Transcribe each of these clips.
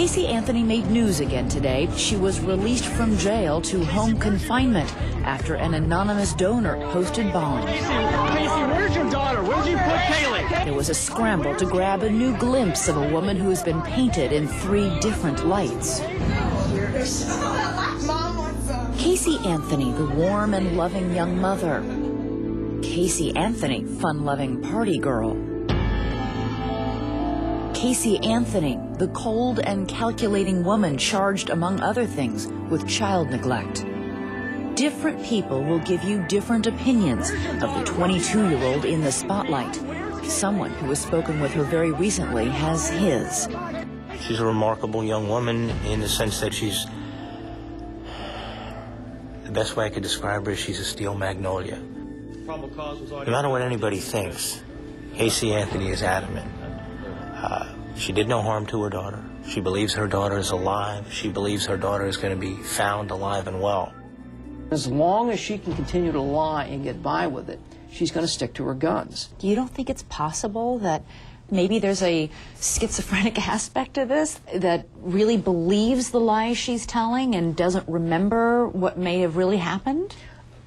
Casey Anthony made news again today. She was released from jail to home confinement after an anonymous donor posted bond. Casey, where's your daughter? Where'd you put Caylee? There was a scramble to grab a new glimpse of a woman who has been painted in 3 different lights. Casey Anthony, the warm and loving young mother. Casey Anthony, fun-loving party girl. Casey Anthony, the cold and calculating woman charged, among other things, with child neglect. Different people will give you different opinions of the 22-year-old in the spotlight. Someone who has spoken with her very recently has his. She's a remarkable young woman in the sense that she's... The best way I could describe her is she's a steel magnolia. No matter what anybody thinks, Casey Anthony is adamant. She did no harm to her daughter. She believes her daughter is alive. She believes her daughter is going to be found alive and well. As long as she can continue to lie and get by with it, she's going to stick to her guns. You don't think it's possible that maybe there's a schizophrenic aspect to this that really believes the lies she's telling and doesn't remember what may have really happened?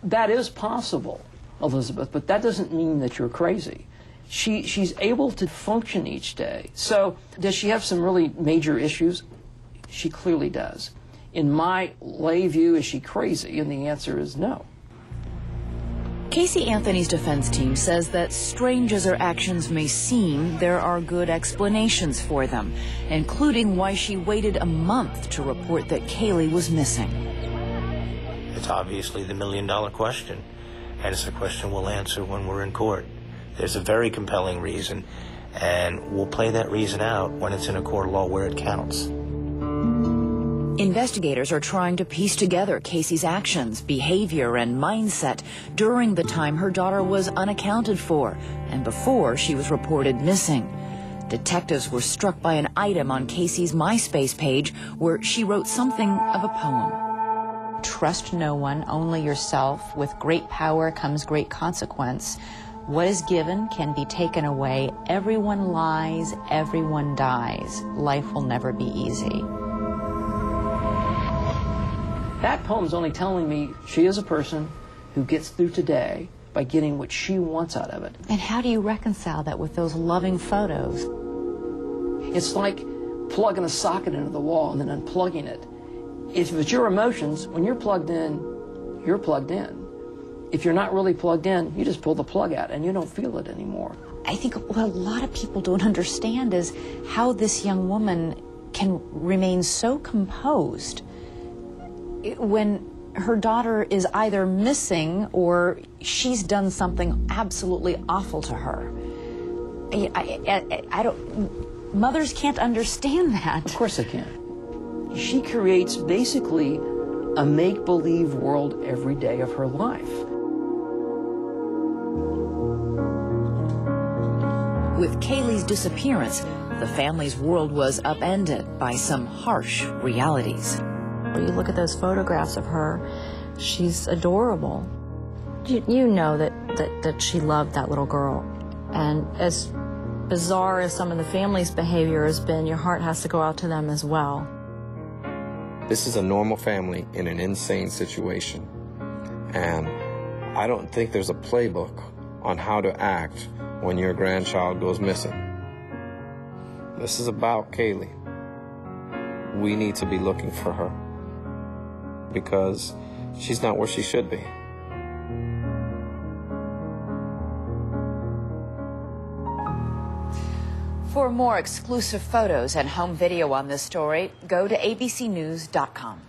That is possible, Elizabeth, but that doesn't mean that you're crazy. She's able to function each day. So does she have some really major issues? She clearly does. In my lay view, is she crazy? And the answer is no. Casey Anthony's defense team says that strange as her actions may seem, there are good explanations for them, including why she waited a month to report that Caylee was missing. It's obviously the million-dollar question, and it's a question we'll answer when we're in court. There's a very compelling reason, and we'll play that reason out when it's in a court of law where it counts. Investigators are trying to piece together Casey's actions, behavior, and mindset during the time her daughter was unaccounted for and before she was reported missing. Detectives were struck by an item on Casey's MySpace page where she wrote something of a poem. Trust no one, only yourself. With great power comes great consequence. What is given can be taken away. Everyone lies, everyone dies. Life will never be easy. That poem's only telling me she is a person who gets through today by getting what she wants out of it. And how do you reconcile that with those loving photos? It's like plugging a socket into the wall and then unplugging it. If it's your emotions, when you're plugged in, you're plugged in. If you're not really plugged in, you just pull the plug out and you don't feel it anymore. I think what a lot of people don't understand is how this young woman can remain so composed when her daughter is either missing or she's done something absolutely awful to her. I don't, mothers can't understand that. Of course they can't. She creates basically a make-believe world every day of her life. With Caylee's disappearance, the family's world was upended by some harsh realities. You look at those photographs of her, she's adorable. You know that she loved that little girl. And as bizarre as some of the family's behavior has been, your heart has to go out to them as well. This is a normal family in an insane situation. And I don't think there's a playbook on how to act when your grandchild goes missing. This is about Caylee. We need to be looking for her because she's not where she should be. For more exclusive photos and home video on this story, go to abcnews.com.